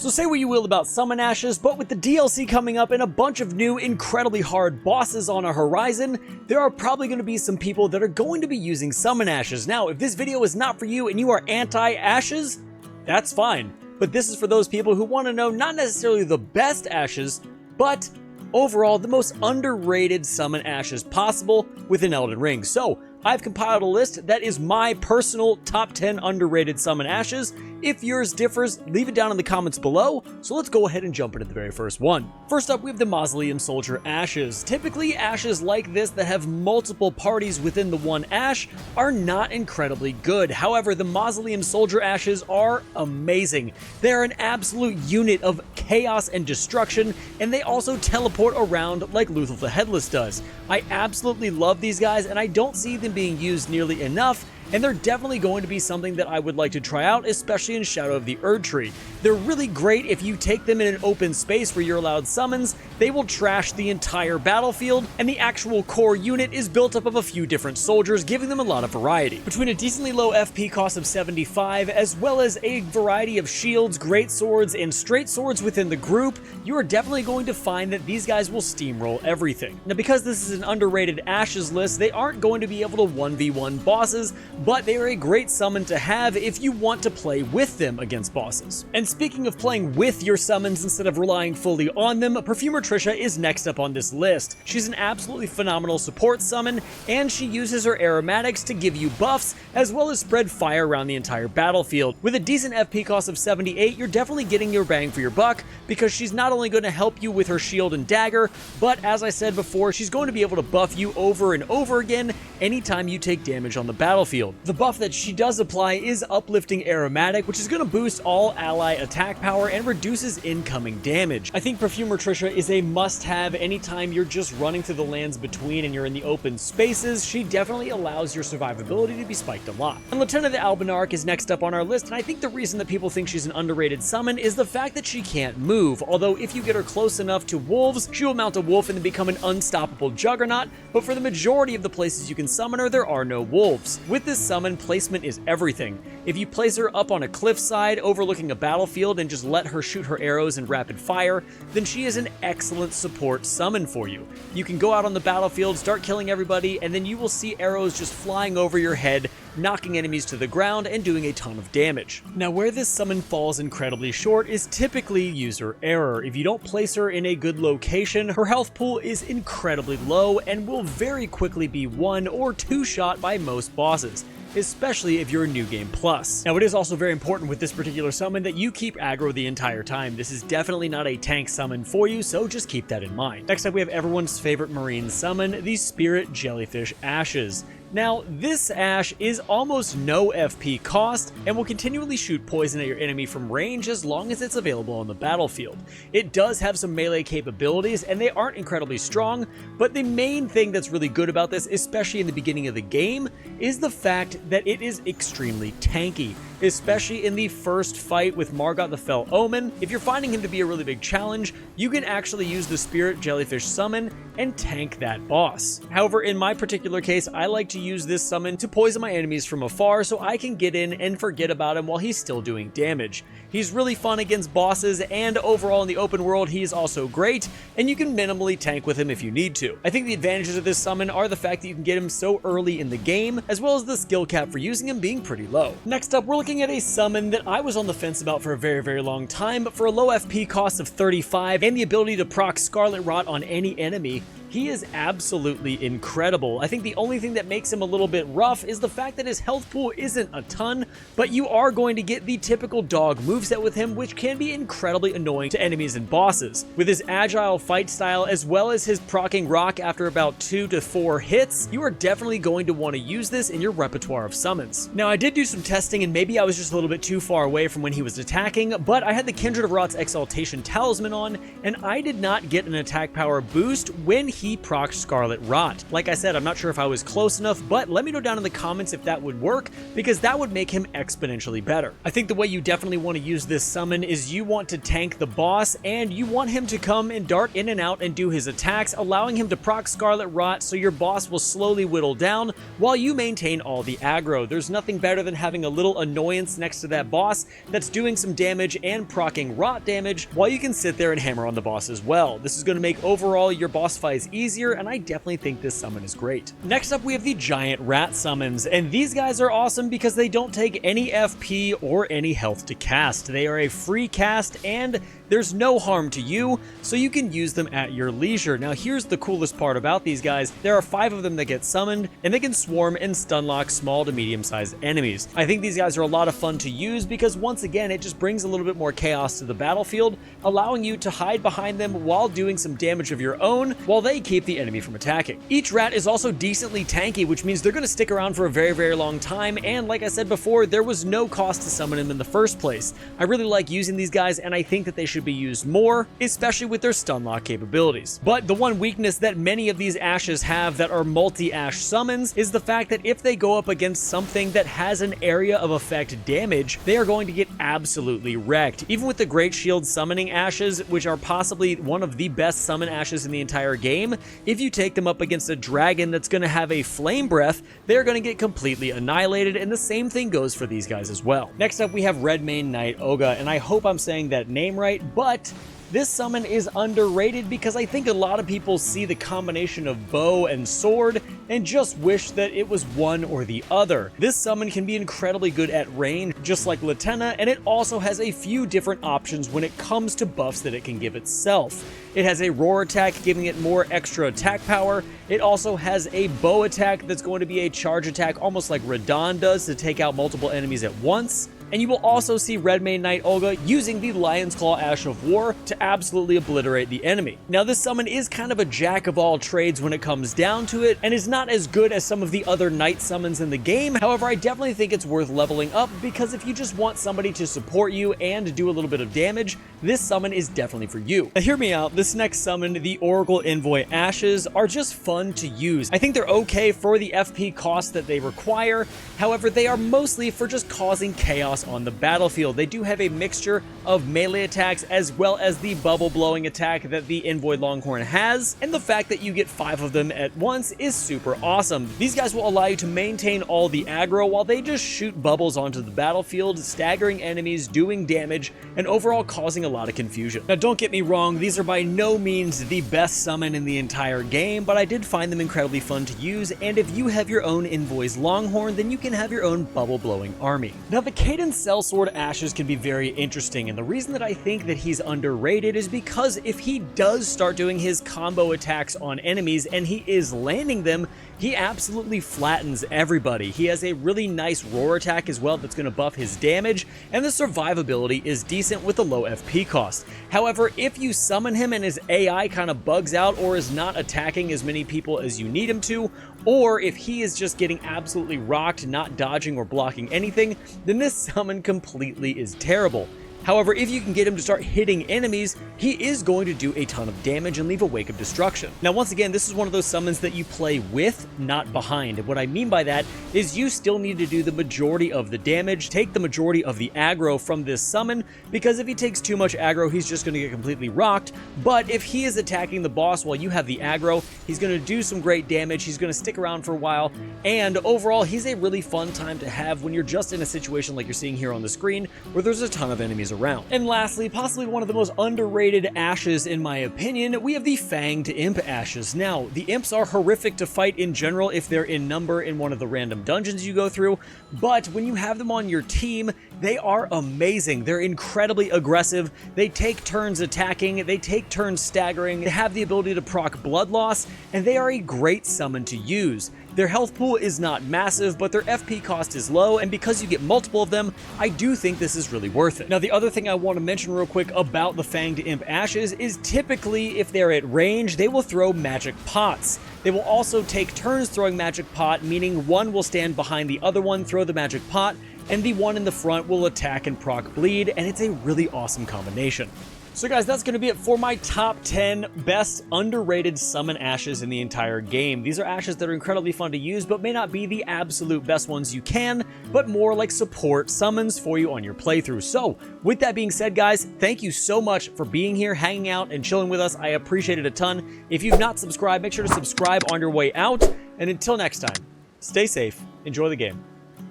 So say what you will about Summon Ashes, but with the DLC coming up and a bunch of new incredibly hard bosses on a horizon, there are probably going to be some people that are going to be using Summon Ashes. Now, if this video is not for you and you are anti-Ashes, that's fine. But this is for those people who want to know not necessarily the best Ashes, but overall the most underrated Summon Ashes possible within Elden Ring. So I've compiled a list that is my personal top 10 underrated Summon Ashes. If yours differs, leave it down in the comments below. So let's go ahead and jump into the very first one. First up, we have the Mausoleum Soldier Ashes. Typically, ashes like this that have multiple parties within the one ash are not incredibly good. However, the Mausoleum Soldier Ashes are amazing. They're an absolute unit of chaos and destruction, and they also teleport around like Luthor the Headless does. I absolutely love these guys, and I don't see them being used nearly enough, and they're definitely going to be something that I would like to try out, especially in Shadow of the Erdtree. They're really great if you take them in an open space where you're allowed summons. They will trash the entire battlefield, and the actual core unit is built up of a few different soldiers, giving them a lot of variety. Between a decently low FP cost of 75, as well as a variety of shields, great swords, and straight swords within the group, you are definitely going to find that these guys will steamroll everything. Now, because this is an underrated Ashes list, they aren't going to be able to 1v1 bosses, but they are a great summon to have if you want to play with them against bosses. And speaking of playing with your summons instead of relying fully on them, Perfumer Tricia is next up on this list. She's an absolutely phenomenal support summon, and she uses her aromatics to give you buffs, as well as spread fire around the entire battlefield. With a decent FP cost of 78, you're definitely getting your bang for your buck, because she's not only going to help you with her shield and dagger, but as I said before, she's going to be able to buff you over and over again anytime you take damage on the battlefield. The buff that she does apply is Uplifting Aromatic, which is going to boost all ally attack power and reduces incoming damage. I think Perfumer Tricia is a must-have anytime you're just running through the lands between and you're in the open spaces. She definitely allows your survivability to be spiked a lot. And Latena the Albenauric is next up on our list, and I think the reason that people think she's an underrated summon is the fact that she can't move, although if you get her close enough to wolves, she will mount a wolf and then become an unstoppable juggernaut, but for the majority of the places you can summon her, there are no wolves. With this summon, placement is everything. If you place her up on a cliffside overlooking a battlefield and just let her shoot her arrows in rapid fire, then she is an excellent support summon for you. You can go out on the battlefield, start killing everybody, and then you will see arrows just flying over your head, knocking enemies to the ground and doing a ton of damage. Now, where this summon falls incredibly short is typically user error. If you don't place her in a good location, her health pool is incredibly low and will very quickly be one or two shot by most bosses, especially if you're a New Game Plus. Now, it is also very important with this particular summon that you keep aggro the entire time. This is definitely not a tank summon for you, so just keep that in mind. Next up, we have everyone's favorite marine summon, the Spirit Jellyfish Ashes. Now, this Ash is almost no FP cost and will continually shoot poison at your enemy from range as long as it's available on the battlefield. It does have some melee capabilities and they aren't incredibly strong, but the main thing that's really good about this, especially in the beginning of the game, is the fact that it is extremely tanky, especially in the first fight with Margot the Fell Omen. If you're finding him to be a really big challenge, you can actually use the Spirit Jellyfish summon and tank that boss. However, in my particular case, I like to use this summon to poison my enemies from afar so I can get in and forget about him while he's still doing damage. He's really fun against bosses, and overall in the open world he is also great, and you can minimally tank with him if you need to. I think the advantages of this summon are the fact that you can get him so early in the game, as well as the skill cap for using him being pretty low. Next up, we're looking at a summon that I was on the fence about for a very long time, but for a low FP cost of 35 and the ability to proc Scarlet Rot on any enemy, he is absolutely incredible. I think the only thing that makes him a little bit rough is the fact that his health pool isn't a ton, but you are going to get the typical dog moveset with him, which can be incredibly annoying to enemies and bosses. With his agile fight style, as well as his proccing rock after about 2 to 4 hits, you are definitely going to want to use this in your repertoire of summons. Now, I did do some testing, and maybe I was just a little bit too far away from when he was attacking, but I had the Kindred of Rot's Exaltation Talisman on, and I did not get an attack power boost when he procs Scarlet Rot. Like I said, I'm not sure if I was close enough, but let me know down in the comments if that would work, because that would make him exponentially better. I think the way you definitely want to use this summon is you want to tank the boss, and you want him to come and dart in and out and do his attacks, allowing him to proc Scarlet Rot so your boss will slowly whittle down while you maintain all the aggro. There's nothing better than having a little annoyance next to that boss that's doing some damage and proccing rot damage while you can sit there and hammer on the boss as well. This is going to make overall your boss fights easier, and I definitely think this summon is great. Next up, we have the giant rat summons, and these guys are awesome because they don't take any FP or any health to cast. They are a free cast, and there's no harm to you, so you can use them at your leisure. Now, here's the coolest part about these guys. There are 5 of them that get summoned, and they can swarm and stunlock small to medium-sized enemies. I think these guys are a lot of fun to use because, once again, it just brings a little bit more chaos to the battlefield, allowing you to hide behind them while doing some damage of your own, while they keep the enemy from attacking. Each rat is also decently tanky, which means they're going to stick around for a very, very long time, and like I said before, there was no cost to summon them in the first place. I really like using these guys, and I think that they should be used more, especially with their stunlock capabilities. But the one weakness that many of these ashes have that are multi-ash summons is the fact that if they go up against something that has an area of effect damage, they are going to get absolutely wrecked. Even with the Great Shield summoning ashes, which are possibly one of the best summon ashes in the entire game, if you take them up against a dragon that's going to have a flame breath, they're going to get completely annihilated, and the same thing goes for these guys as well. Next up, we have Redmane Knight Ohga, and I hope I'm saying that name right, but this summon is underrated because I think a lot of people see the combination of bow and sword and just wish that it was one or the other. This summon can be incredibly good at range, just like Latena, and it also has a few different options when it comes to buffs that it can give itself. It has a roar attack, giving it more extra attack power. It also has a bow attack that's going to be a charge attack, almost like Radon does, to take out multiple enemies at once. And you will also see Redmane Knight Ohga using the Lion's Claw Ash of War to absolutely obliterate the enemy. Now, this summon is kind of a jack of all trades when it comes down to it, and is not as good as some of the other Knight summons in the game. However, I definitely think it's worth leveling up, because if you just want somebody to support you and do a little bit of damage, this summon is definitely for you. Now, hear me out. This next summon, the Oracle Envoy Ashes, are just fun to use. I think they're okay for the FP cost that they require. However, they are mostly for just causing chaos on the battlefield. They do have a mixture of melee attacks as well as the bubble blowing attack that the Envoy Longhorn has, and the fact that you get 5 of them at once is super awesome. These guys will allow you to maintain all the aggro while they just shoot bubbles onto the battlefield, staggering enemies, doing damage, and overall causing a lot of confusion. Now, don't get me wrong, these are by no means the best summon in the entire game, but I did find them incredibly fun to use, and if you have your own Envoy's Longhorn, then you can have your own bubble blowing army. Now, the Kaiden Sellsword Ashes can be very interesting, and the reason that I think that he's underrated is because if he does start doing his combo attacks on enemies and he is landing them, he absolutely flattens everybody. He has a really nice roar attack as well that's going to buff his damage, and the survivability is decent with a low FP cost. However, if you summon him and his AI kind of bugs out or is not attacking as many people as you need him to, or if he is just getting absolutely rocked, not dodging or blocking anything, then this summon completely is terrible. However, if you can get him to start hitting enemies, he is going to do a ton of damage and leave a wake of destruction. Now, once again, this is one of those summons that you play with, not behind. And what I mean by that is you still need to do the majority of the damage, take the majority of the aggro from this summon, because if he takes too much aggro, he's just going to get completely rocked. But if he is attacking the boss while you have the aggro, he's going to do some great damage, he's going to stick around for a while, and overall, he's a really fun time to have when you're just in a situation like you're seeing here on the screen, where there's a ton of enemies around. And lastly, possibly one of the most underrated ashes in my opinion, we have the Fanged Imp Ashes. Now, the imps are horrific to fight in general if they're in number in one of the random dungeons you go through, but when you have them on your team, they are amazing. They're incredibly aggressive, they take turns attacking, they take turns staggering, they have the ability to proc blood loss, and they are a great summon to use. Their health pool is not massive, but their FP cost is low, and because you get multiple of them, I do think this is really worth it. Now, the other thing I want to mention real quick about the Fanged Imp Ashes is typically, if they're at range, they will throw magic pots. They will also take turns throwing magic pot, meaning one will stand behind the other one, throw the magic pot, and the one in the front will attack and proc bleed, and it's a really awesome combination. So guys, that's going to be it for my top 10 best underrated summon ashes in the entire game. These are ashes that are incredibly fun to use, but may not be the absolute best ones you can, but more like support summons for you on your playthrough. So, with that being said, guys, thank you so much for being here, hanging out, and chilling with us. I appreciate it a ton. If you've not subscribed, make sure to subscribe on your way out. And until next time, stay safe, enjoy the game,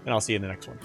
and I'll see you in the next one.